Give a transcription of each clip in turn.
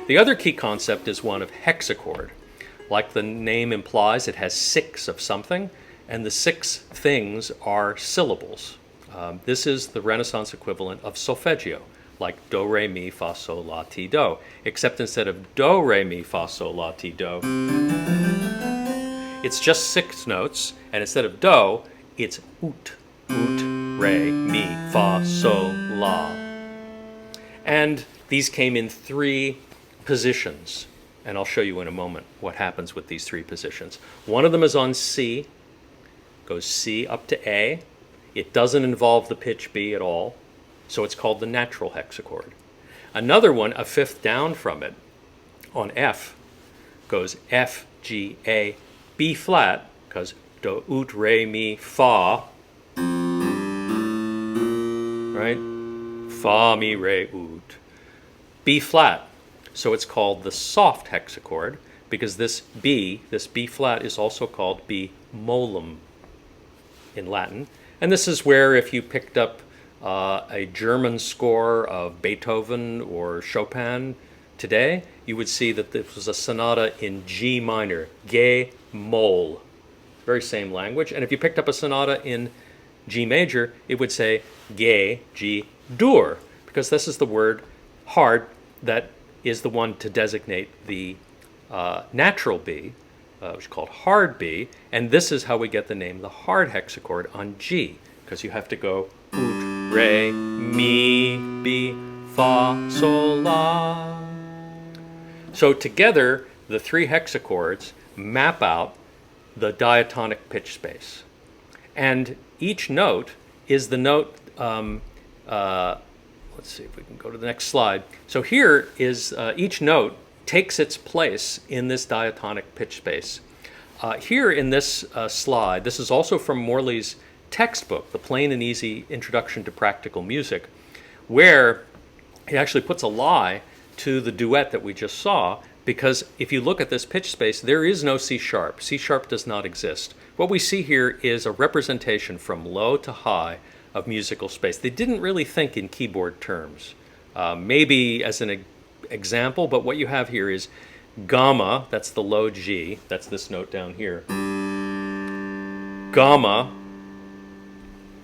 The other key concept is one of hexachord. Like the name implies, it has 6 of something, and the 6 things are syllables. This is the Renaissance equivalent of solfeggio, like do, re, mi, fa, sol, la, ti, do, except instead of do, re, mi, fa, sol, la, ti, do, it's just 6 notes, and instead of do, it's ut, re, mi, fa, sol, la. And these came in 3 positions, and I'll show you in a moment what happens with these 3 positions. One of them is on C, goes C up to A. It doesn't involve the pitch B at all, so it's called the natural hexachord. Another one, a 5th down from it, on F, goes F, G, A, B flat, because do, ut, re, mi, fa, right? Fa, mi, re, ut. B flat. So it's called the soft hexachord, because this B flat, is also called B mollum in Latin. And this is where, if you picked up a German score of Beethoven or Chopin today, you would see that this was a sonata in G minor, G moll. Very same language. And if you picked up a sonata in G major, it would say G dur, because this is the word hard that is the one to designate the natural B, which is called hard B, and this is how we get the name the hard hexachord on G, because you have to go ut, re, mi, bi, fa, sol, la. So together, the 3 hexachords map out the diatonic pitch space. And each note is the note, let's see if we can go to the next slide. So here is each note takes its place in this diatonic pitch space. Here in this slide, this is also from Morley's textbook, The Plain and Easy Introduction to Practical Music, where he actually puts a lie to the duet that we just saw, because if you look at this pitch space, there is no C sharp. C sharp does not exist. What we see here is a representation from low to high of musical space. They didn't really think in keyboard terms. Maybe as an example, but what you have here is gamma, that's the low G, that's this note down here. Gamma,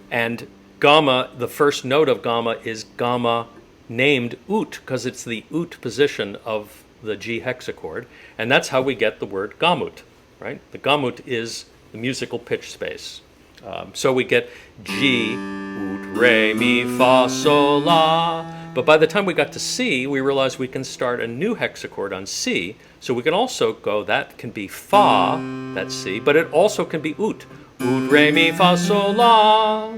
and gamma, the first note of gamma is gamma named ut, because it's the ut position of the G hexachord, and that's how we get the word gamut, right? The gamut is the musical pitch space. So we get G, ut, re, mi, fa, sol, la. But by the time we got to C, we realized we can start a new hexachord on C. So we can also go, that can be fa, that's C, but it also can be ut. Ut, re, mi, fa, sol, la.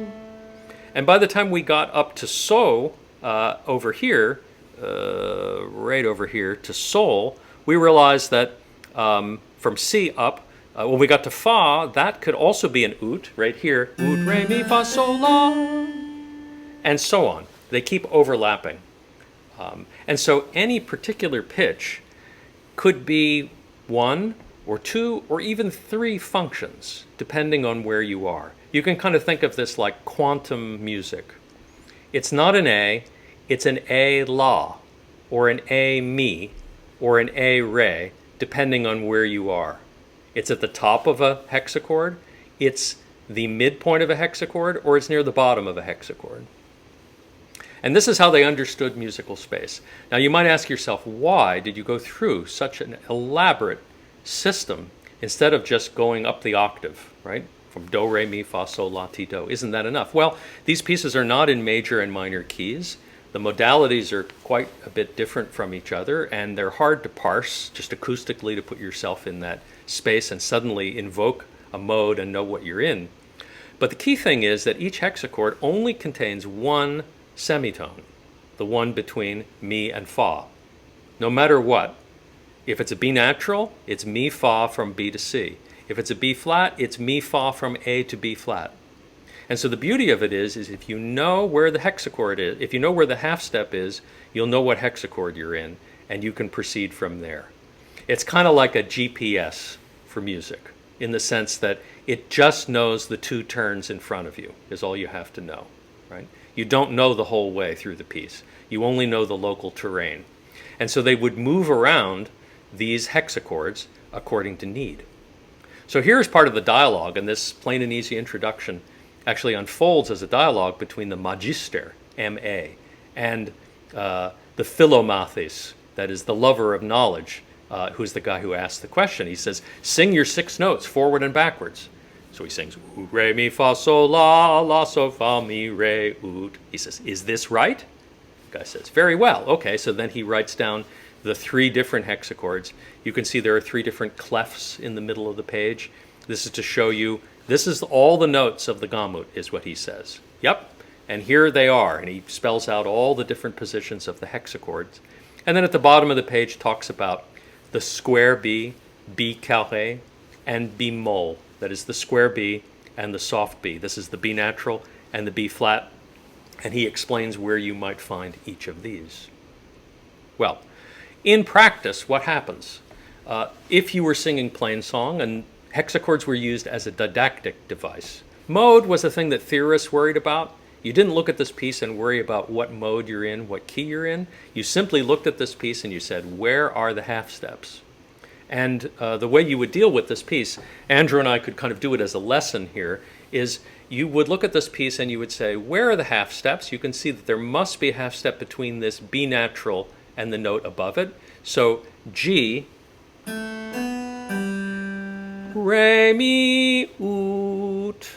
And by the time we got up to so, over here, right over here to sol, we realized that from C up, when we got to fa, that could also be an ut, right here. Ut, re, mi, fa, sol, la. And so on. They keep overlapping. And so any particular pitch could be 1 or 2 or even 3 functions, depending on where you are. You can kind of think of this like quantum music. It's not an A, it's an A la, or an A mi, or an A re, depending on where you are. It's at the top of a hexachord, it's the midpoint of a hexachord, or it's near the bottom of a hexachord. And this is how they understood musical space. Now you might ask yourself, why did you go through such an elaborate system instead of just going up the octave, right? From do, re, mi, fa, sol, la, ti, do. Isn't that enough? Well, these pieces are not in major and minor keys. The modalities are quite a bit different from each other, and they're hard to parse just acoustically to put yourself in that space and suddenly invoke a mode and know what you're in. But the key thing is that each hexachord only contains one semitone, the one between mi and fa. No matter what, if it's a B natural, it's mi fa from B to C. If it's a B flat, it's mi fa from A to B flat. And so the beauty of it is if you know where the hexachord is, if you know where the half step is, you'll know what hexachord you're in, and you can proceed from there. It's kind of like a GPS for music, in the sense that it just knows the 2 turns in front of you, is all you have to know, right? You don't know the whole way through the piece. You only know the local terrain. And so they would move around these hexachords according to need. So here's part of the dialogue, and this plain and easy introduction actually unfolds as a dialogue between the magister, M.A., and the philomathis, that is the lover of knowledge, who's the guy who asked the question. He says, sing your 6 notes forward and backwards. So he sings, oot, re, mi, fa, sol, la, so, fa, mi, re, oot. He says, is this right? The guy says, very well. Okay, so then he writes down the 3 different hexachords. You can see there are 3 different clefs in the middle of the page. This is to show you, this is all the notes of the Gamut, is what he says. Yep, and here they are, and he spells out all the different positions of the hexachords. And then at the bottom of the page talks about the square B, B carré, and bemol. That is the square B and the soft B. This is the B natural and the B flat, and he explains where you might find each of these. Well, in practice, what happens? If you were singing plain song, and hexachords were used as a didactic device. Mode was a thing that theorists worried about. You didn't look at this piece and worry about what mode you're in, what key you're in. You simply looked at this piece and you said, where are the half steps? And the way you would deal with this piece, Andrew and I could kind of do it as a lesson here, is you would look at this piece and you would say, where are the half steps? You can see that there must be a half step between this B natural and the note above it. So G, re, mi, oot,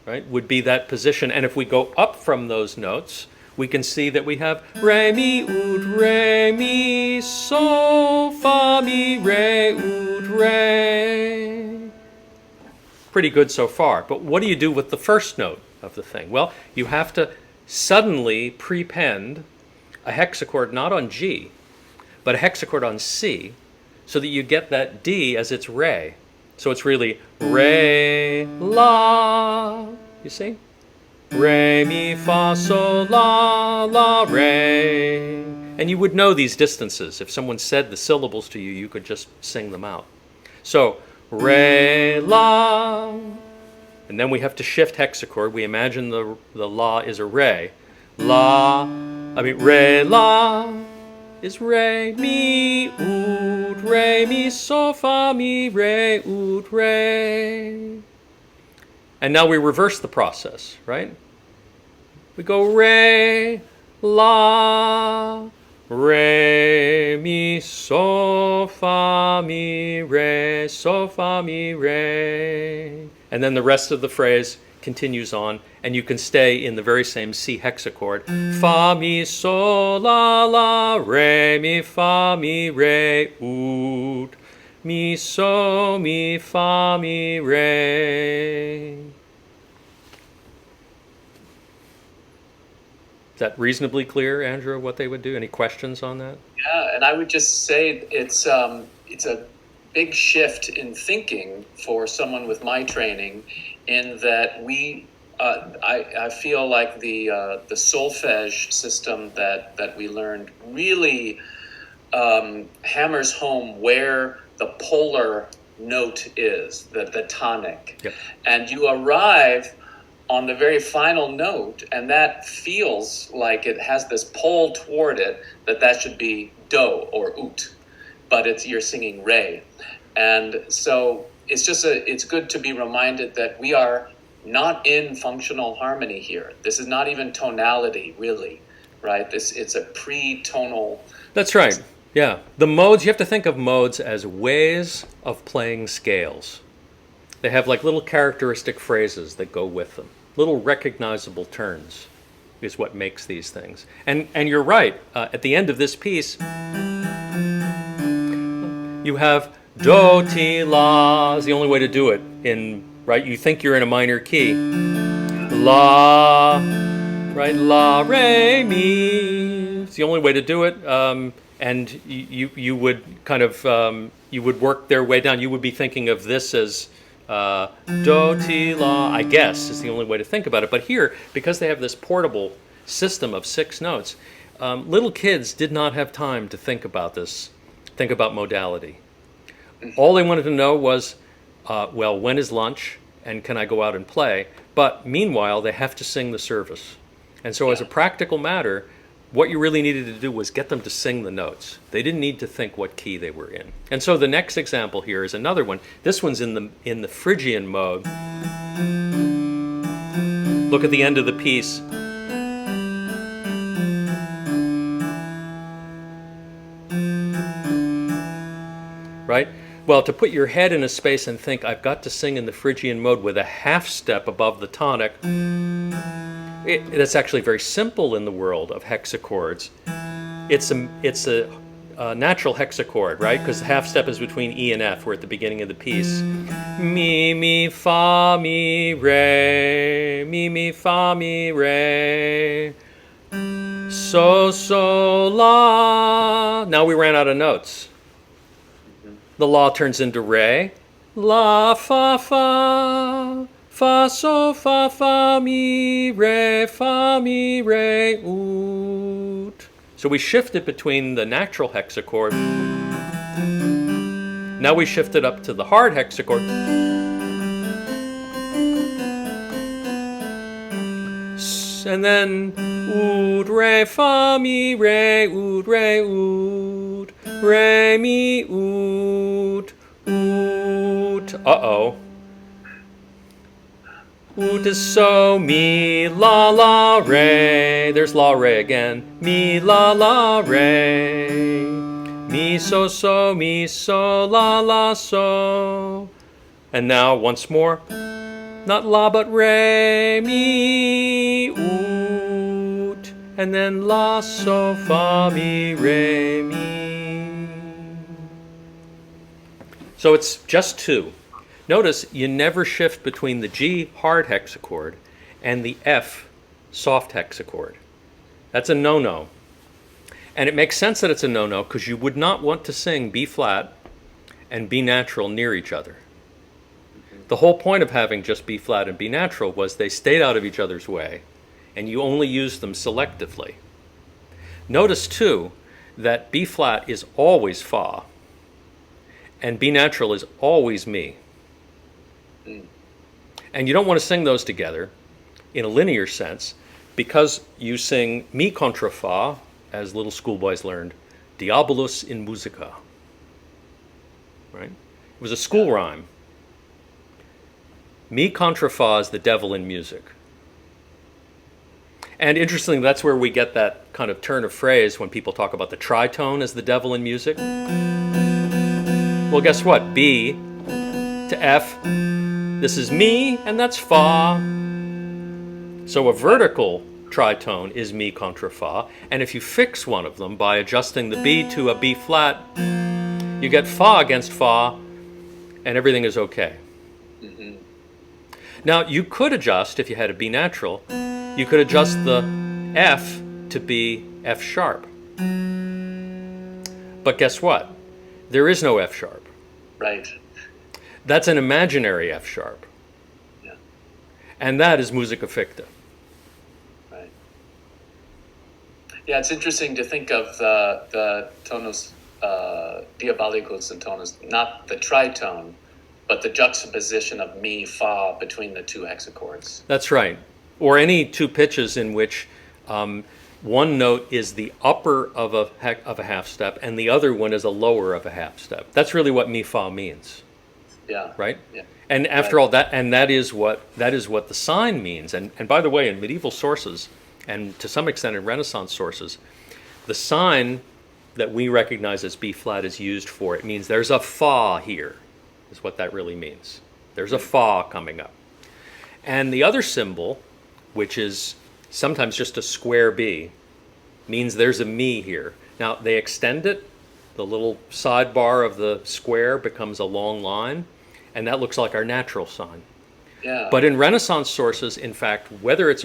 right, would be that position. And if we go up from those notes, we can see that we have re, mi, oot, re, mi, sol, fa, mi, re, oot, re. Pretty good so far. But what do you do with the first note of the thing? Well, you have to suddenly prepend a hexachord not on G, but a hexachord on C, so that you get that D as its re. So it's really re, la, you see? Re, mi, fa, sol, la, re. And you would know these distances. If someone said the syllables to you, you could just sing them out. So, re, la. And then we have to shift hexachord. We imagine the la is a re. Re, la is re, mi, oot, re, mi, sol, fa, mi, re, oot, re. And now we reverse the process, right? We go re, la, re, mi, sol, fa, mi, re, sol, fa, mi, re. And then the rest of the phrase continues on, and you can stay in the very same C hexachord. Fa, mi, sol, la, re, mi, fa, mi, re, oot. Mi, so, mi, fa, mi, re. Is that reasonably clear, Andrew, what they would do? Any questions on that? Yeah, and I would just say it's a big shift in thinking for someone with my training, in that I feel like the solfege system that we learned really hammers home where the polar note is, the tonic. Yep. And you arrive on the very final note, and that feels like it has this pull toward it, that should be do or oot, but you're singing re. And so it's good to be reminded that we are not in functional harmony here. This is not even tonality, really, right? It's a pre-tonal. That's right. Yeah. The modes, you have to think of modes as ways of playing scales. They have like little characteristic phrases that go with them. Little recognizable turns is what makes these things. And you're right. At the end of this piece, you have do, ti, la is the only way to do it. Right? You think you're in a minor key. La, right? La, re, mi. It's the only way to do it. And you would kind of, you would work their way down. You would be thinking of this as do, ti, la, I guess, is the only way to think about it. But here, because they have this portable system of 6 notes, little kids did not have time to think about this, think about modality. All they wanted to know was, well, when is lunch, and can I go out and play? But meanwhile, they have to sing the service. And so as a practical matter, what you really needed to do was get them to sing the notes. They didn't need to think what key they were in. And so the next example here is another one. This one's in the Phrygian mode. Look at the end of the piece. Right? Well, to put your head in a space and think, I've got to sing in the Phrygian mode with a half step above the tonic, that's actually very simple in the world of hexachords. It's a natural hexachord, right? Because the half step is between E and F. We're at the beginning of the piece. Mi, mi, fa, mi, re. Mi, mi, fa, mi, re. So, so, la. Now we ran out of notes. The la turns into re. La, fa, fa. Fa, so, fa, mi, re, oot. So we shifted between the natural hexachord. Now we shifted up to the hard hexachord. And then oot, re, fa, mi, re, oot, re, mi, oot, oot. Uh-oh. Oot is so, mi, la, re. There's la, re again. Mi, la, re. Mi, so, la, so. And now, once more. Not la, but re, mi, oot. And then la, so, fa, mi, re, mi. So it's just two. Notice you never shift between the G hard hexachord and the F soft hexachord. That's a no-no. And it makes sense that it's a no-no because you would not want to sing B flat and B natural near each other. The whole point of having just B flat and B natural was they stayed out of each other's way and you only used them selectively. Notice too that B flat is always fa and B natural is always mi. And you don't want to sing those together in a linear sense because you sing mi contra fa, as little schoolboys learned, diabolus in musica. Right? It was a school rhyme. Mi contra fa is the devil in music. And interestingly, that's where we get that kind of turn of phrase when people talk about the tritone as the devil in music. Well, guess what? B to F. This is mi, and that's fa. So a vertical tritone is mi contra fa, and if you fix one of them by adjusting the B to a B flat, you get fa against fa, and everything is okay. Mm-hmm. Now, you could adjust, if you had a B natural, you could adjust the F to be F sharp. But guess what? There is no F sharp. Right. That's an imaginary F sharp. Yeah. And that is musica ficta. Right. Yeah, it's interesting to think of the tonus diabolicus and tonus, not the tritone, but the juxtaposition of mi, fa between the two hexachords. That's right. Or any two pitches in which one note is the upper of a half step and the other one is a lower of a half step. That's really what mi, fa means. Yeah. Right? Yeah. And after all that, and that is what the sign means. And by the way, in medieval sources, and to some extent in Renaissance sources, the sign that we recognize as B flat is used for, it means there's a fa here, is what that really means. There's a fa coming up. And the other symbol, which is sometimes just a square B, means there's a mi here. Now, they extend it. The little sidebar of the square becomes a long line. And that looks like our natural sign. Yeah. But in Renaissance sources, in fact, whether it's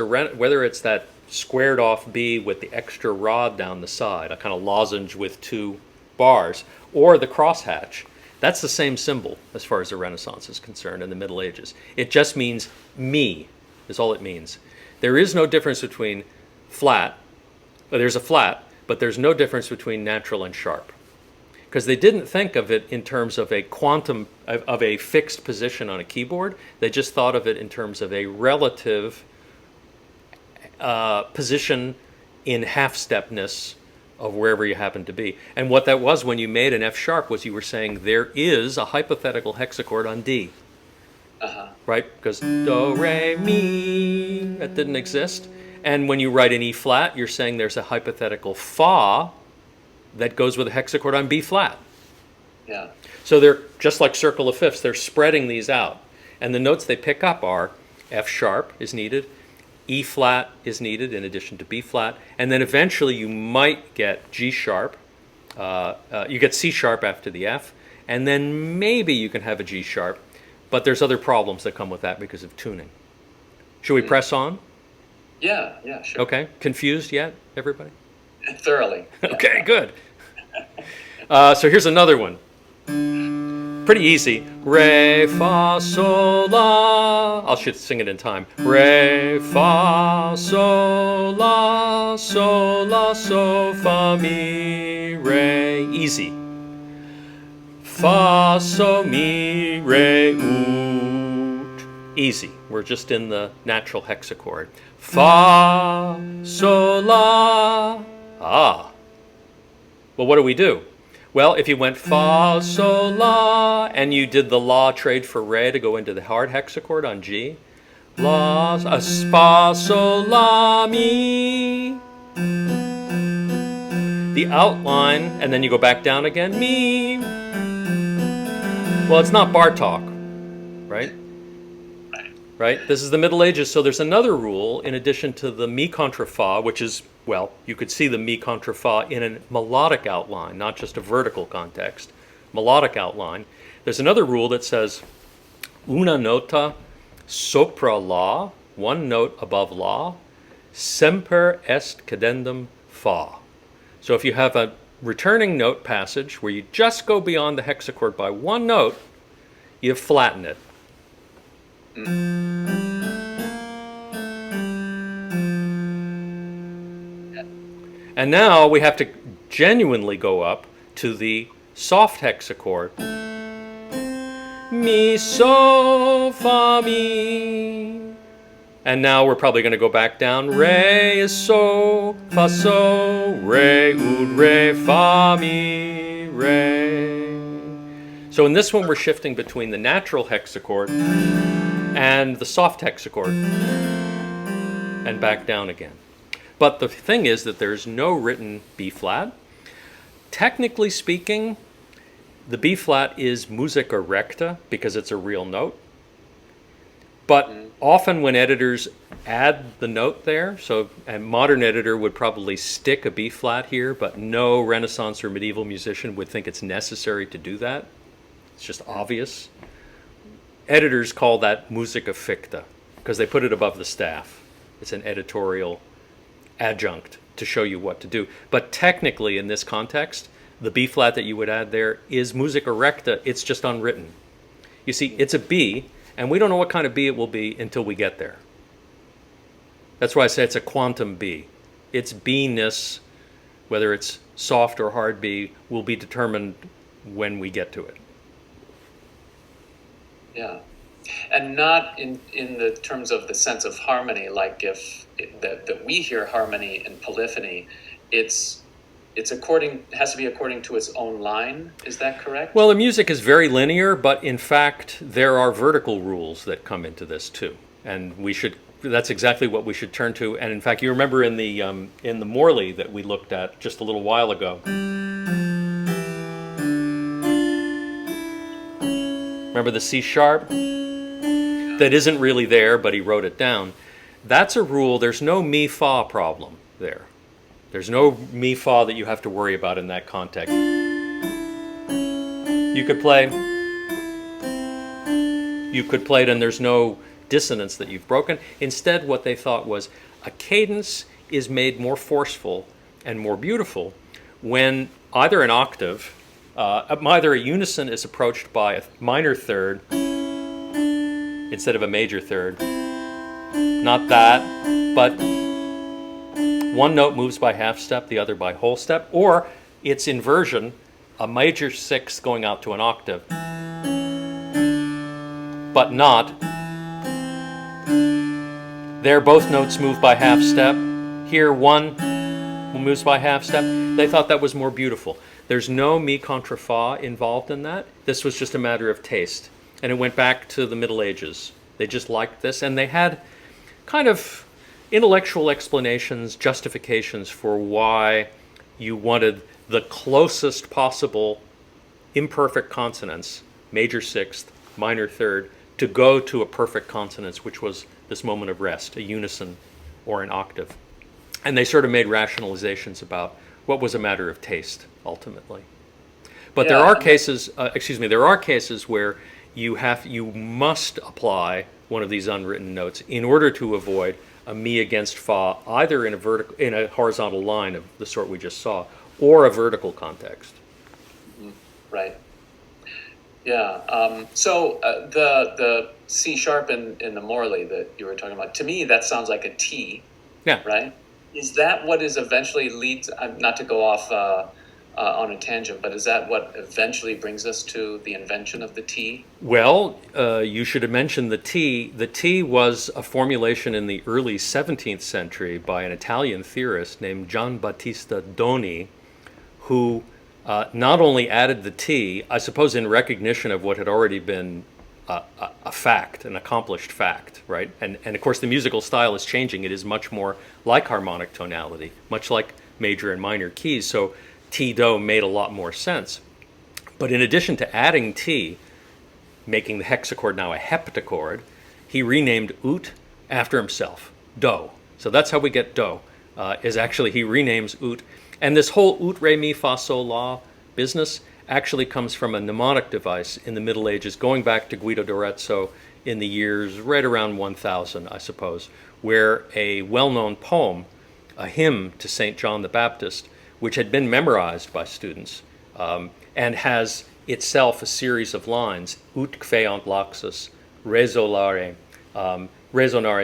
that squared off B with the extra rod down the side, a kind of lozenge with two bars, or the crosshatch, that's the same symbol as far as the Renaissance is concerned in the Middle Ages. It just means mi, is all it means. There is no difference between flat, there's a flat, but there's no difference between natural and sharp. Because they didn't think of it in terms of a quantum, of a fixed position on a keyboard. They just thought of it in terms of a relative position in half-stepness of wherever you happen to be. And what that was when you made an F sharp was you were saying there is a hypothetical hexachord on D. Right? Because do, re, mi, that didn't exist. And when you write an E flat, you're saying there's a hypothetical fa that goes with a hexachord on B flat. Yeah. So they're just like circle of fifths, they're spreading these out. And the notes they pick up are F sharp is needed, E flat is needed in addition to B flat, and then eventually you might get G sharp. You get C sharp after the F, and then maybe you can have a G sharp, but there's other problems that come with that because of tuning. Should we press on? Yeah, sure. Okay, confused yet, everybody? Thoroughly. Okay, good. So here's another one. Pretty easy. Re, fa, sol, la. I should sing it in time. Re, fa, sol, la, so, fa, mi, re. Easy. Fa, so, mi, re, ut. Easy. We're just in the natural hexachord. Fa, sol, la. Ah. Well, what do we do? Well, if you went fa, sol, la, and you did the la trade for re to go into the hard hexachord on G, la, fa, sol, la, mi. The outline, and then you go back down again, mi. Well, it's not Bartok, right? Right? This is the Middle Ages, so there's another rule in addition to the mi contra fa, which is, well, you could see the mi contra fa in a melodic outline, not just a vertical context. Melodic outline. There's another rule that says una nota sopra la, one note above la, semper est cadendum fa. So if you have a returning note passage where you just go beyond the hexachord by one note, you flatten it. And now we have to genuinely go up to the soft hexachord. Mi, so, fa, mi. And now we're probably going to go back down. Re is so, re, ud, re, fa, mi, re. So in this one we're shifting between the natural hexachord and the soft hexachord and back down again. But the thing is that there's no written B flat. Technically speaking, the B flat is musica recta because it's a real note. But often when editors add the note there, so a modern editor would probably stick a B flat here, but no Renaissance or medieval musician would think it's necessary to do that. It's just obvious. Editors call that musica ficta because they put it above the staff. It's an editorial adjunct to show you what to do. But technically in this context, the B flat that you would add there is musica recta. It's just unwritten. You see, it's a B, and we don't know what kind of B it will be until we get there. That's why I say it's a quantum B. Its B-ness, whether it's soft or hard B, will be determined when we get to it. Yeah. And not in the terms of the sense of harmony, like if that we hear harmony and polyphony, it's has to be according to its own line. Is that correct? Well, the music is very linear, but in fact there are vertical rules that come into this too, and that's exactly what we should turn to. And in fact, you remember in the Morley that we looked at just a little while ago. Remember the C sharp? That isn't really there, but he wrote it down. That's a rule. There's no mi-fa problem there. There's no mi-fa that you have to worry about in that context. You could play it and there's no dissonance that you've broken. Instead, what they thought was a cadence is made more forceful and more beautiful when either an octave, either a unison is approached by a minor third instead of a major third. Not that, but one note moves by half step, the other by whole step, or it's inversion, a major sixth going out to an octave, but not. There both notes move by half step. Here one moves by half step. They thought that was more beautiful. There's no mi contra fa involved in that. This was just a matter of taste. And it went back to the Middle Ages. They just liked this, and they had kind of intellectual explanations, justifications for why you wanted the closest possible imperfect consonants, major sixth, minor third, to go to a perfect consonance, which was this moment of rest, a unison or an octave. And they sort of made rationalizations about what was a matter of taste, ultimately. But there are cases, there are cases where you must apply one of these unwritten notes in order to avoid a mi against fa, either in a horizontal line of the sort we just saw, or a vertical context. Right. Yeah. So the C sharp in the Morley that you were talking about, to me that sounds like a T. Yeah. Right. Is that what is eventually leads? Not to go off on a tangent, but is that what eventually brings us to the invention of the T? Well, you should have mentioned the T. The T was a formulation in the early 17th century by an Italian theorist named Giambattista Doni, who not only added the T, I suppose in recognition of what had already been a fact, an accomplished fact, right? And of course the musical style is changing. It is much more like harmonic tonality, much like major and minor keys. So T-Do made a lot more sense. But in addition to adding T, making the hexachord now a heptachord, he renamed Ut after himself, Do. So that's how we get Do, is actually he renames Ut. And this whole Ut, Re, Mi, Fa, Sol, La business actually comes from a mnemonic device in the Middle Ages, going back to Guido d'Arezzo in the years right around 1000, I suppose, where a well-known poem, a hymn to St. John the Baptist, which had been memorized by students, and has itself a series of lines, ut kveant laxus, resonare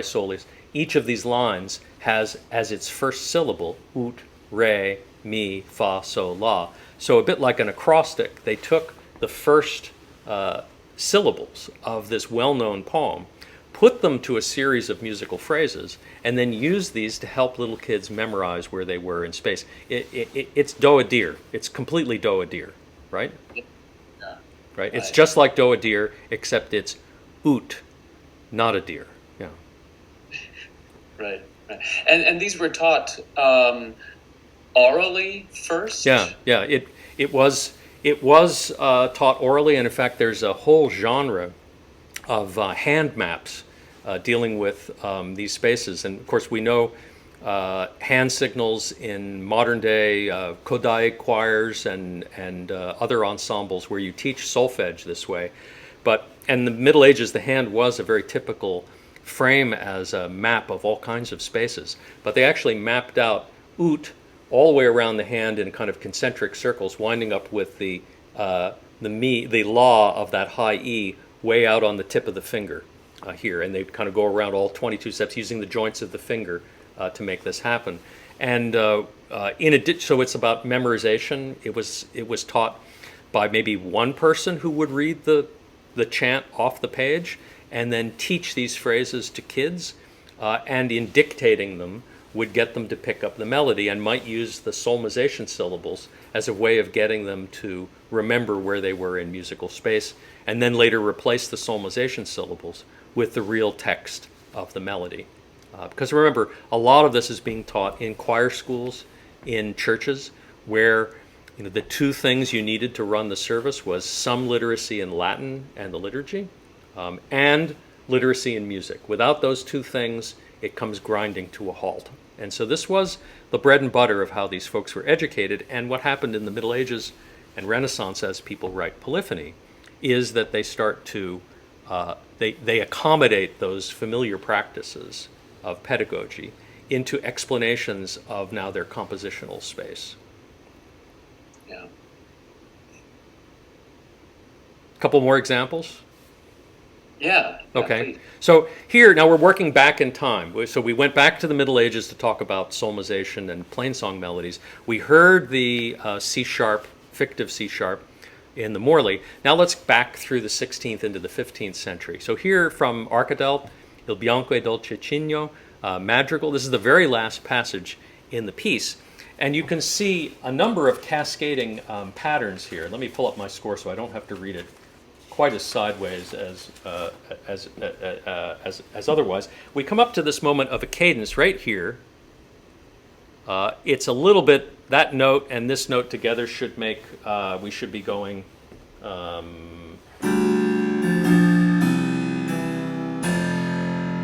solis. Each of these lines has as its first syllable, ut, re, mi, fa, sol, la. So a bit like an acrostic, they took the first syllables of this well-known poem, put them to a series of musical phrases, and then use these to help little kids memorize where they were in space. It's do a deer. It's completely do a deer, right? Yeah. Right. It's just like do a deer, except it's oot, not a deer. Yeah. Right. And these were taught orally first. Yeah. It was taught orally, and in fact, there's a whole genre of hand maps dealing with these spaces. And of course, we know hand signals in modern day Kodai choirs and other ensembles where you teach solfege this way. But in the Middle Ages, the hand was a very typical frame as a map of all kinds of spaces. But they actually mapped out Ut all the way around the hand in kind of concentric circles, winding up with the law of that high E way out on the tip of the finger here, and they kind of go around all 22 steps using the joints of the finger to make this happen. And in addition, so it's about memorization. It was taught by maybe one person who would read the chant off the page and then teach these phrases to kids, and in dictating them would get them to pick up the melody and might use the solmization syllables as a way of getting them to remember where they were in musical space, and then later replace the solmization syllables with the real text of the melody. Because remember, a lot of this is being taught in choir schools, in churches, where the two things you needed to run the service was some literacy in Latin and the liturgy, and literacy in music. Without those two things, it comes grinding to a halt. And so this was the bread and butter of how these folks were educated. And what happened in the Middle Ages and Renaissance, as people write polyphony, is that they start to, they accommodate those familiar practices of pedagogy into explanations of now their compositional space. Yeah. A couple more examples? Yeah. Okay. Please. So here, now we're working back in time. So we went back to the Middle Ages to talk about solmization and plainsong melodies. We heard the C sharp, fictive C sharp in the Morley. Now let's back through the 16th into the 15th century. So here from Arcadel, Il Bianco e Dolce Cigno, Madrigal. This is the very last passage in the piece. And you can see a number of cascading patterns here. Let me pull up my score so I don't have to read it quite as sideways as otherwise. We come up to this moment of a cadence right here. It's a little bit, that note and this note together should make, we should be going,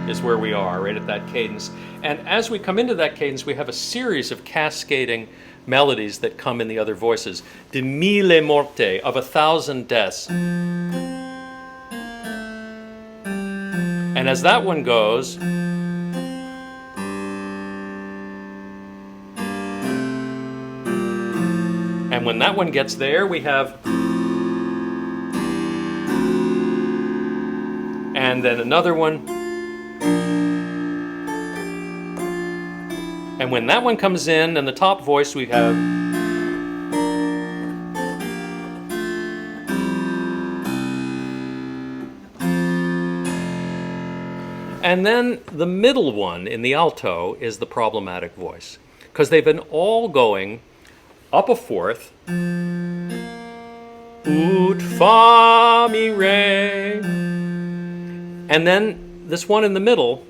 is where we are, right at that cadence. And as we come into that cadence, we have a series of cascading melodies that come in the other voices. De mille morte, of 1,000 deaths. And as that one goes, and when that one gets there, we have, and then another one. And when that one comes in, and the top voice, we have, and then the middle one in the alto is the problematic voice, because they've been all going up a fourth, ut, fa, mi, re, and then this one in the middle,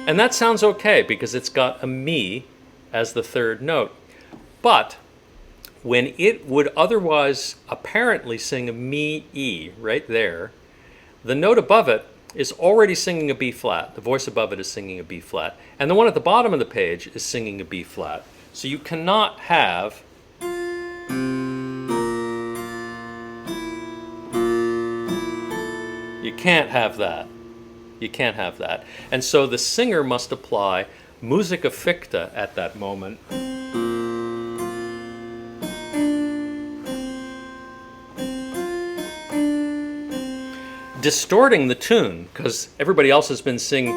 and that sounds okay because it's got a mi as the third note. But when it would otherwise apparently sing a mi, e right there, the note above it is already singing a B flat. The voice above it is singing a B flat. And the one at the bottom of the page is singing a B flat. So you cannot have you can't have that. You can't have that. And so the singer must apply musica ficta at that moment. Distorting the tune, because everybody else has been singing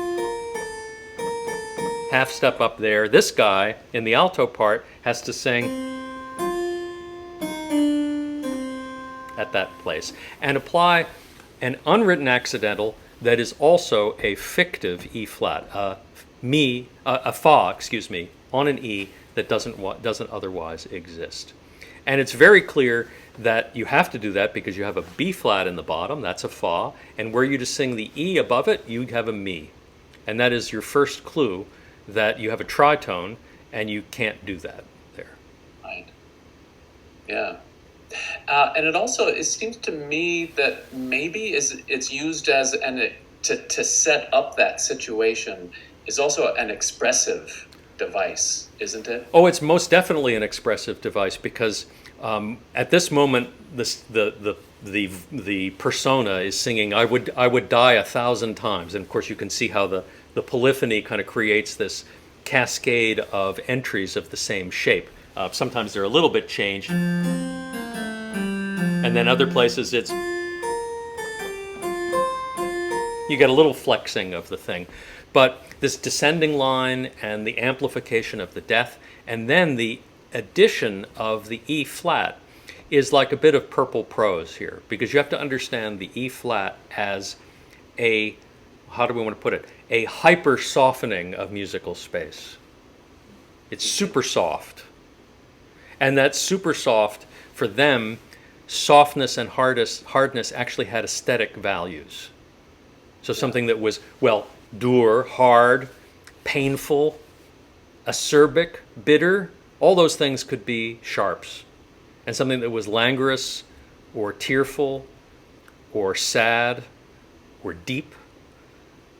half step up there. This guy in the alto part has to sing at that place and apply an unwritten accidental that is also a fictive E flat, a fa, excuse me, on an E that doesn't otherwise exist. And it's very clear that you have to do that because you have a B flat in the bottom, that's a fa, and were you to sing the E above it, you have a mi. And that is your first clue that you have a tritone and you can't do that there. Right. Yeah. And it seems to me that maybe it's used as to set up that situation is also an expressive device, isn't it? Oh, it's most definitely an expressive device because at this moment, the persona is singing, I would die 1,000 times. And of course, you can see how the polyphony kind of creates this cascade of entries of the same shape. Sometimes they're a little bit changed. And then other places you get a little flexing of the thing. But this descending line and the amplification of the death, and then the addition of the E flat is like a bit of purple prose here, because you have to understand the E flat as a, how do we want to put it, a hyper softening of musical space. It's super soft. And that super soft, for them, softness and hardness actually had aesthetic values. So something that was, well, dur, hard, painful, acerbic, bitter, all those things could be sharps. And something that was languorous or tearful or sad or deep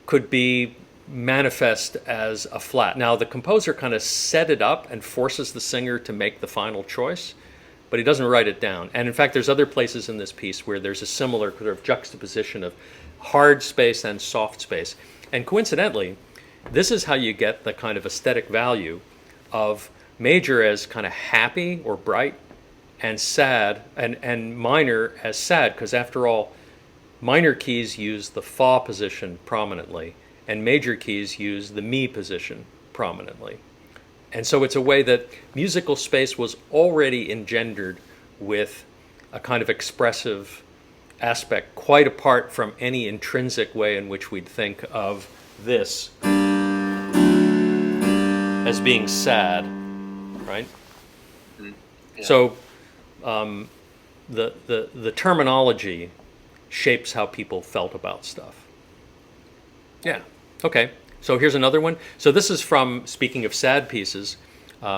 could be manifest as a flat. Now, the composer kind of set it up and forces the singer to make the final choice, but he doesn't write it down. And in fact, there's other places in this piece where there's a similar sort of juxtaposition of hard space and soft space. And coincidentally, this is how you get the kind of aesthetic value of major as kind of happy or bright and sad, and minor as sad, because after all, minor keys use the fa position prominently, and major keys use the mi position prominently. And so it's a way that musical space was already engendered with a kind of expressive aspect, quite apart from any intrinsic way in which we'd think of this. as being sad, right? Yeah. So the terminology shapes how people felt about stuff. Yeah. Okay. So here's another one. So this is from, speaking of sad pieces,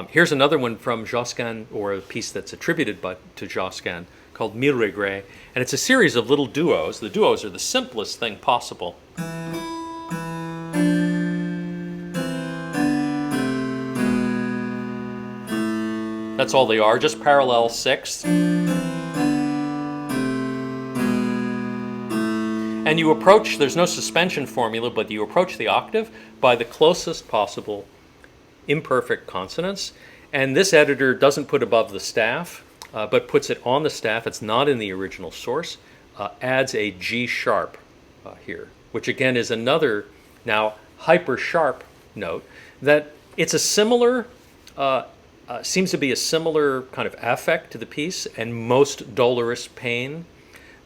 here's another one from Josquin, or a piece that's attributed to Josquin, called Mille Regrets. And it's a series of little duos. The duos are the simplest thing possible. That's all they are, just parallel sixths. And you approach, there's no suspension formula, but you approach the octave by the closest possible imperfect consonants. And this editor doesn't put above the staff, but puts it on the staff. It's not in the original source. Adds a G sharp here, which again is another now hyper sharp note. That it's a similar, seems to be a similar kind of affect to the piece, and most dolorous pain.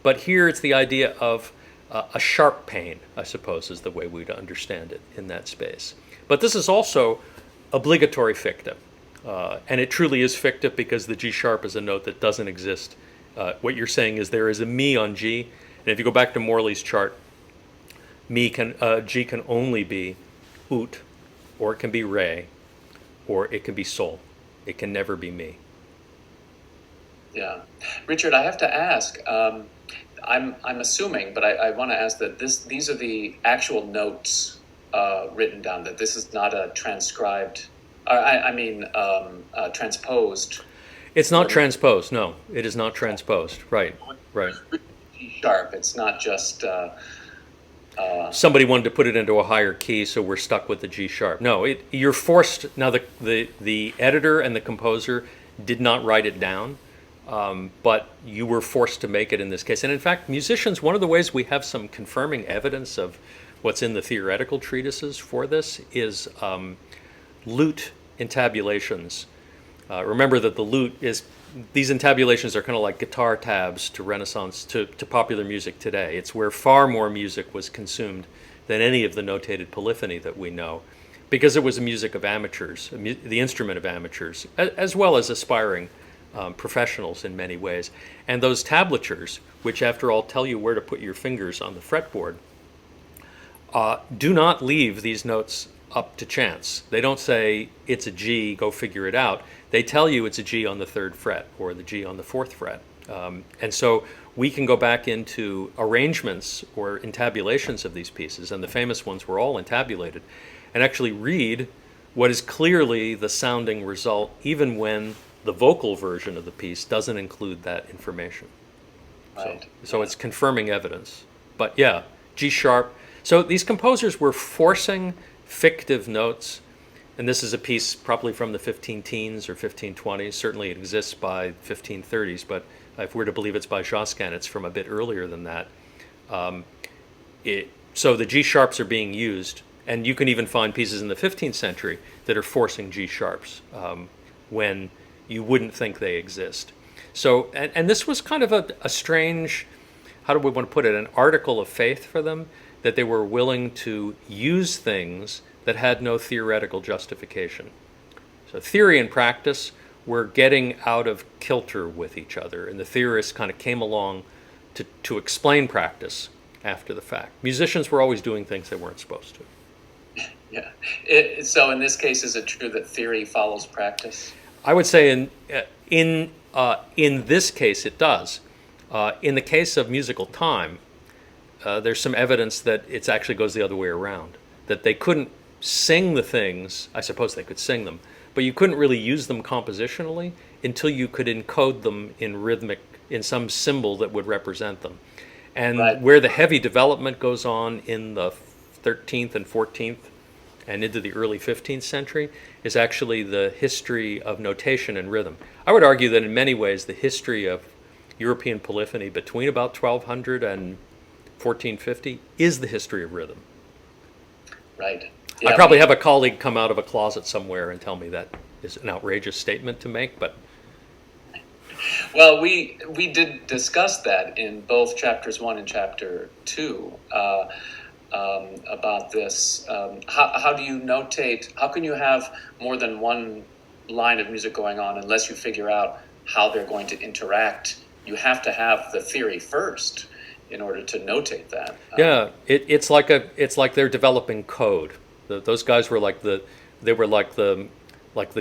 But here it's the idea of a sharp pain, I suppose, is the way we'd understand it in that space. But this is also obligatory ficta. And it truly is ficta because the G sharp is a note that doesn't exist. What you're saying is there is a mi on G, and if you go back to Morley's chart, G can only be ut, or it can be re, or it can be sol. It can never be mi. Yeah. Richard, I have to ask, I'm assuming, but I want to ask that these are the actual notes written down, that this is not a transcribed, transposed. It's not transposed, no. It is not transposed, right. G sharp, it's not just... somebody wanted to put it into a higher key, so we're stuck with the G sharp. No, you're forced. Now, the editor and the composer did not write it down, but you were forced to make it in this case. And in fact, musicians, one of the ways we have some confirming evidence of what's in the theoretical treatises for this is lute intabulations. Remember that the lute is, these intabulations are kind of like guitar tabs to Renaissance, to popular music today. It's where far more music was consumed than any of the notated polyphony that we know, because it was a music of amateurs, the instrument of amateurs, as well as aspiring professionals in many ways. And those tablatures, which after all tell you where to put your fingers on the fretboard, do not leave these notes up to chance. They don't say, it's a G, go figure it out. They tell you it's a G on the 3rd fret or the G on the 4th fret. And so we can go back into arrangements or intabulations of these pieces, and the famous ones were all intabulated, and actually read what is clearly the sounding result, even when the vocal version of the piece doesn't include that information. Right. So it's confirming evidence. But yeah, G sharp. So these composers were forcing fictive notes, and this is a piece probably from the 15-teens or 1520s. Certainly it exists by 1530s, but if we're to believe it's by Josquin, it's from a bit earlier than that. So the G sharps are being used, and you can even find pieces in the 15th century that are forcing G sharps when you wouldn't think they exist. So, and this was kind of a strange, how do we want to put it, an article of faith for them, that they were willing to use things that had no theoretical justification. So theory and practice were getting out of kilter with each other, and the theorists kind of came along to explain practice after the fact. Musicians were always doing things they weren't supposed to. Yeah. So in this case, is it true that theory follows practice? I would say in this case it does. In the case of musical time, there's some evidence that it actually goes the other way around, that they couldn't sing the things. I suppose they could sing them, but you couldn't really use them compositionally until you could encode them in rhythmic, in some symbol that would represent them. And right. Where the heavy development goes on in the 13th and 14th and into the early 15th century is actually the history of notation and rhythm. I would argue that in many ways the history of European polyphony between about 1200 and 1450 is the history of rhythm. Right. Yeah, I probably have a colleague come out of a closet somewhere and tell me that is an outrageous statement to make, but... Well, we did discuss that in both chapters 1 and chapter 2. about this. How do you notate? How can you have more than one line of music going on unless you figure out how they're going to interact? You have to have the theory first in order to notate that. Yeah, it's like they're developing code. Those guys were like the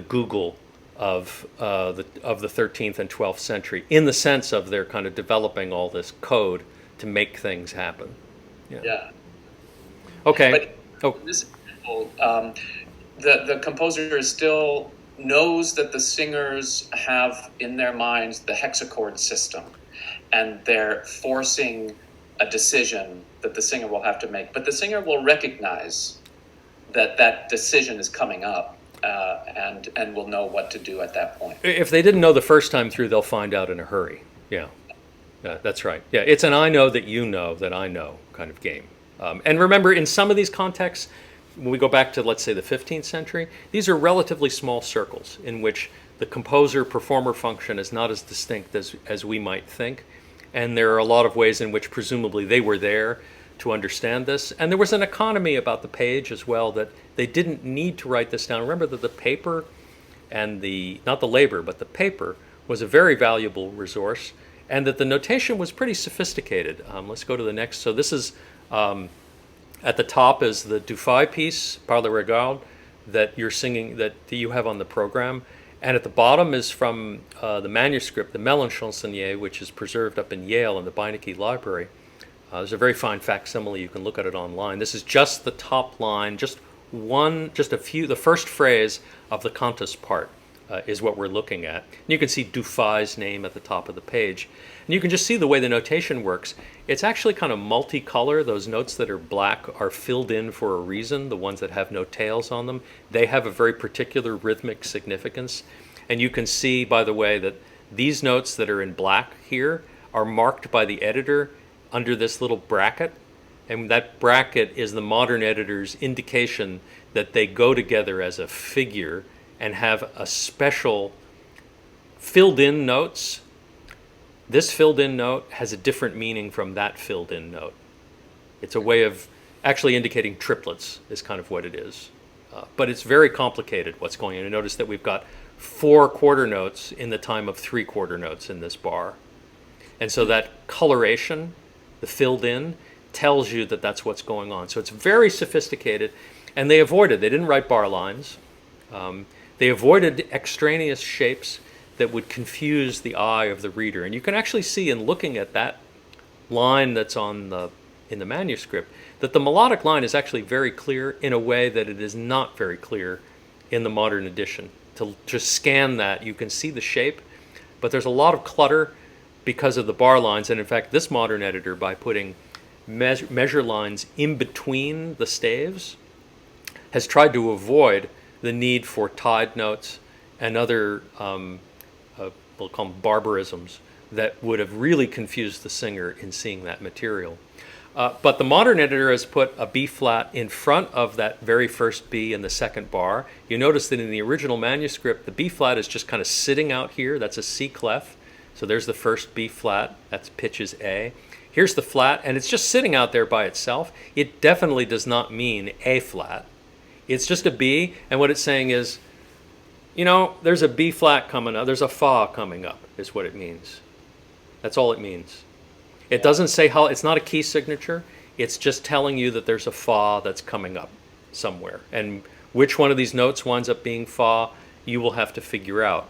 Google of the 13th and 12th century, in the sense of they're kind of developing all this code to make things happen. Yeah. Okay. But in this example, the composer still knows that the singers have in their minds the hexachord system, and they're forcing a decision that the singer will have to make. But the singer will recognize that that decision is coming up, and will know what to do at that point. If they didn't know the first time through, they'll find out in a hurry. Yeah. Yeah, that's right. Yeah, it's an I know that you know that I know kind of game. And remember, in some of these contexts, when we go back to, let's say, the 15th century, these are relatively small circles in which the composer-performer function is not as distinct as we might think. And there are a lot of ways in which presumably they were there to understand this. And there was an economy about the page as well, that they didn't need to write this down. Remember that the paper and not the labor, but the paper was a very valuable resource, and that the notation was pretty sophisticated. Let's go to the next. So this is, at the top is the Dufay piece, Par le regard, that you're singing, that you have on the program. And at the bottom is from the manuscript, the Melon Chansonnier, which is preserved up in Yale in the Beinecke Library. There's a very fine facsimile. You can look at it online. This is just the top line, the first phrase of the cantus part is what we're looking at. And you can see Dufay's name at the top of the page. And you can just see the way the notation works. It's actually kind of multicolor. Those notes that are black are filled in for a reason. The ones that have no tails on them, they have a very particular rhythmic significance. And you can see, by the way, that these notes that are in black here are marked by the editor under this little bracket. And that bracket is the modern editor's indication that they go together as a figure and have a special filled-in notes. This filled-in note has a different meaning from that filled-in note. It's a way of actually indicating triplets is kind of what it is. But it's very complicated what's going on. You notice that we've got 4 quarter notes in the time of 3 quarter notes in this bar. And so that coloration, the filled in, tells you that that's what's going on. So it's very sophisticated, and they didn't write bar lines. They avoided extraneous shapes that would confuse the eye of the reader. And you can actually see in looking at that line that's in the manuscript that the melodic line is actually very clear in a way that it is not very clear in the modern edition. To just scan that, you can see the shape, but there's a lot of clutter because of the bar lines. And in fact, this modern editor, by putting measure lines in between the staves, has tried to avoid the need for tied notes and other, we'll call them barbarisms, that would have really confused the singer in seeing that material. But the modern editor has put a B flat in front of that very first B in the second bar. You notice that in the original manuscript, the B flat is just kind of sitting out here. That's a C clef. So there's the first B flat. That's pitch is A. Here's the flat, and it's just sitting out there by itself. It definitely does not mean A flat. It's just a B, and what it's saying is, there's a B flat coming up. There's a fa coming up, is what it means. That's all it means. It doesn't say how, it's not a key signature. It's just telling you that there's a fa that's coming up somewhere. And which one of these notes winds up being fa, you will have to figure out.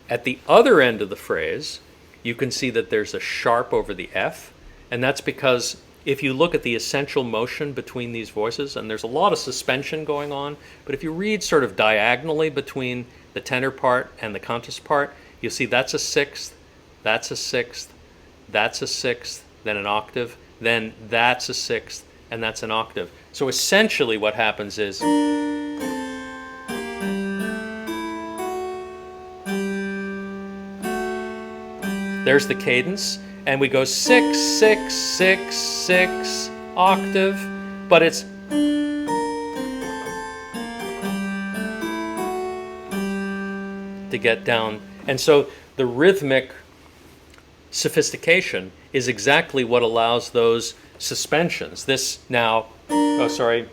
At the other end of the phrase, you can see that there's a sharp over the F, and that's because if you look at the essential motion between these voices, and there's a lot of suspension going on, but if you read sort of diagonally between the tenor part and the cantus part, you'll see that's a sixth, that's a sixth, that's a sixth, then an octave, then that's a sixth, and that's an octave. So essentially what happens is there's the cadence, and we go 6, 6, 6, 6, octave, but it's to get down. And so the rhythmic sophistication is exactly what allows those suspensions. This now Oh, sorry.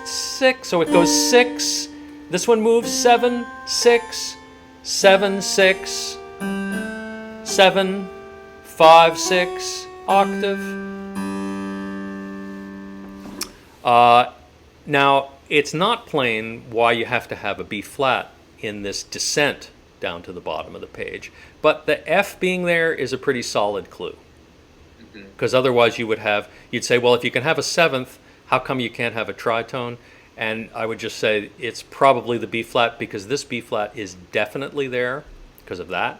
6. So it goes 6. This one moves 7, 6, 7, 6, 7, 5, 6 octave. Now, it's not plain why you have to have a B flat in this descent down to the bottom of the page, but the F being there is a pretty solid clue. Because otherwise you'd say, well, if you can have a seventh, how come you can't have a tritone? And I would just say it's probably the B flat, because this B flat is definitely there because of that.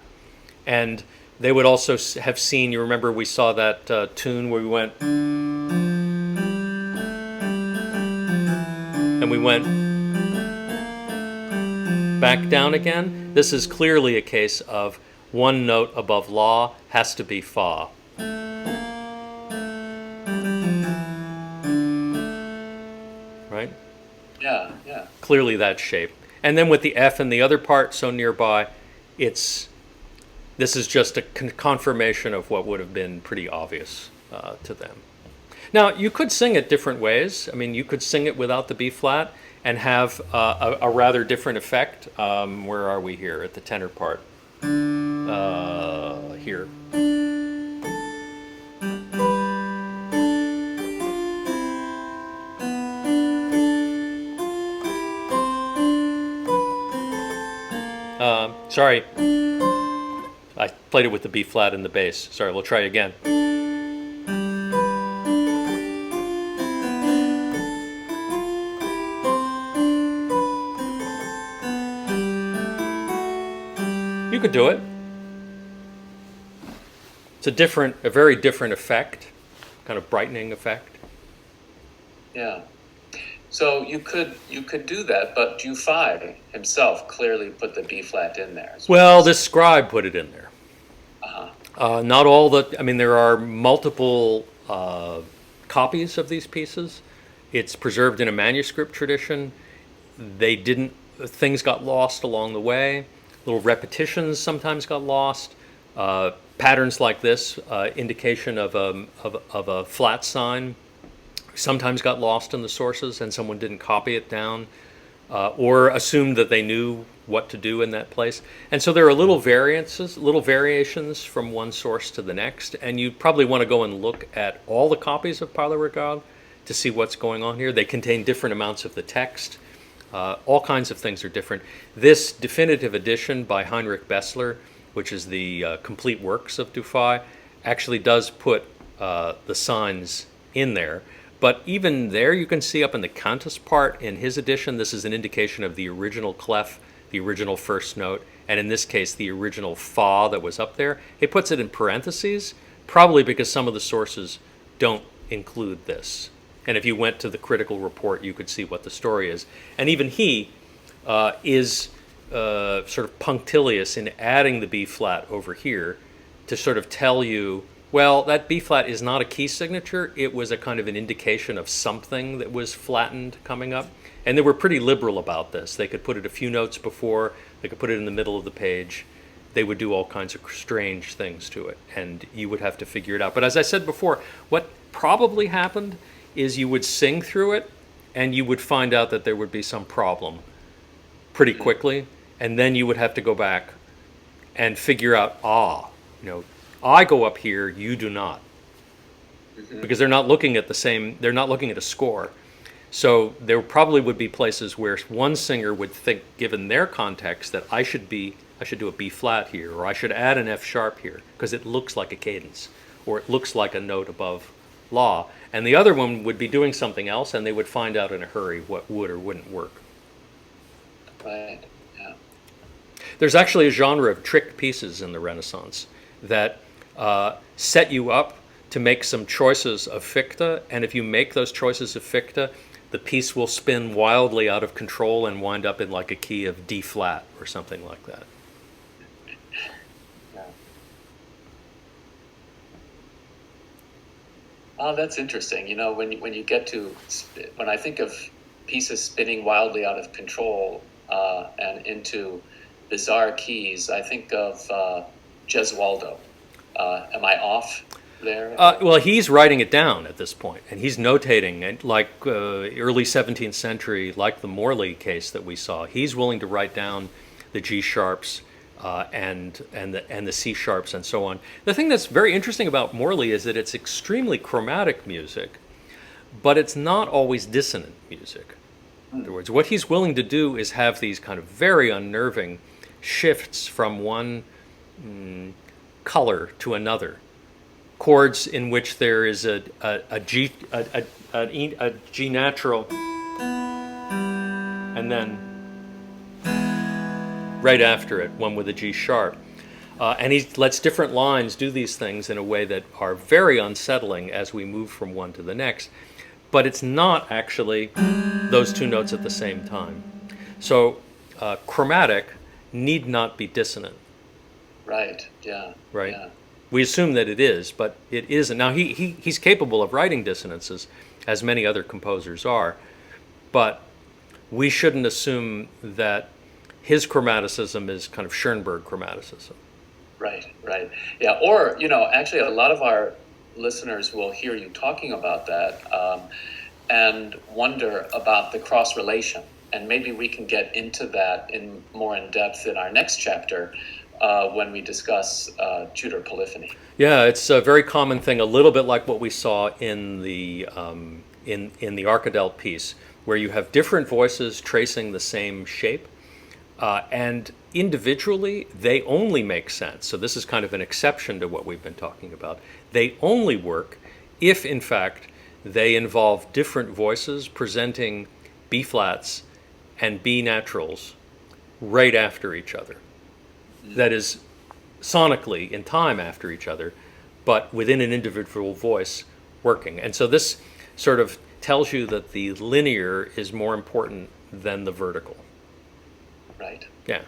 And they would also have seen, you remember we saw that tune where we went, and we went back down again. This is clearly a case of one note above La has to be Fa. Right? Yeah, yeah. Clearly that shape. And then with the F and the other part so nearby, this is just a confirmation of what would have been pretty obvious to them. Now, you could sing it different ways. I mean, you could sing it without the B flat and have a rather different effect. Where are we here? At the tenor part. Here. Sorry. I played it with the B flat and the bass. Sorry, we'll try again. You could do it. It's a very different effect, kind of brightening effect. Yeah. So you could do that, but Dufay himself clearly put the B flat in there. Well, this scribe put it in there. Uh-huh. Not all the. I mean, there are multiple copies of these pieces. It's preserved in a manuscript tradition. Things got lost along the way. Little repetitions sometimes got lost. Patterns like this, indication of a flat sign, sometimes got lost in the sources, and someone didn't copy it down, or assumed that they knew what to do in that place. And so there are little variations from one source to the next, and you probably want to go and look at all the copies of Parler Regard to see what's going on here. They contain different amounts of the text. All kinds of things are different. This definitive edition by Heinrich Bessler, which is the complete works of Dufay, actually does put the signs in there. But even there, you can see up in the cantus part in his edition, this is an indication of the original clef, the original first note, and in this case, the original Fa that was up there. He puts it in parentheses, probably because some of the sources don't include this. And if you went to the critical report, you could see what the story is. And even he is sort of punctilious in adding the B flat over here to sort of tell you, well, that B flat is not a key signature. It was a kind of an indication of something that was flattened coming up. And they were pretty liberal about this. They could put it a few notes before. They could put it in the middle of the page. They would do all kinds of strange things to it, and you would have to figure it out. But as I said before, what probably happened is you would sing through it, and you would find out that there would be some problem pretty quickly, and then you would have to go back and figure out, I go up here, you do not. Mm-hmm. Because they're not looking at they're not looking at a score. So there probably would be places where one singer would think, given their context, that I should do a B flat here, or I should add an F sharp here, because it looks like a cadence, or it looks like a note above La. And the other one would be doing something else, and they would find out in a hurry what would or wouldn't work. Right, yeah. There's actually a genre of trick pieces in the Renaissance that set you up to make some choices of ficta, and if you make those choices of ficta, the piece will spin wildly out of control and wind up in like a key of D flat or something like that. Yeah. Oh, that's interesting. You know, when you get to, when I think of pieces spinning wildly out of control and into bizarre keys, I think of Gesualdo. Am I off? there? Well, he's writing it down at this point, and he's notating it like early 17th century, like the Morley case that we saw. He's willing to write down the G sharps and the C sharps and so on. The thing that's very interesting about Morley is that it's extremely chromatic music, but it's not always dissonant music. In other words, what he's willing to do is have these kind of very unnerving shifts from one color to another. Chords in which there is a G natural, and then right after it, one with a G sharp. And he lets different lines do these things in a way that are very unsettling as we move from one to the next. But it's not actually those two notes at the same time. So chromatic need not be dissonant. Right, yeah. Right? Yeah. We assume that it is, but it isn't. Now, he's capable of writing dissonances, as many other composers are, but we shouldn't assume that his chromaticism is kind of Schoenberg chromaticism. Right, right. Yeah, or, actually a lot of our listeners will hear you talking about that and wonder about the cross relation. And maybe we can get into that more in depth in our next chapter when we discuss Tudor polyphony. Yeah, it's a very common thing, a little bit like what we saw in the in the Arkadel piece, where you have different voices tracing the same shape, and individually they only make sense. So this is kind of an exception to what we've been talking about. They only work if, in fact, they involve different voices presenting B flats and B naturals right after each other. That is, sonically in time after each other, but within an individual voice working. And so this sort of tells you that the linear is more important than the vertical. Right. Yeah.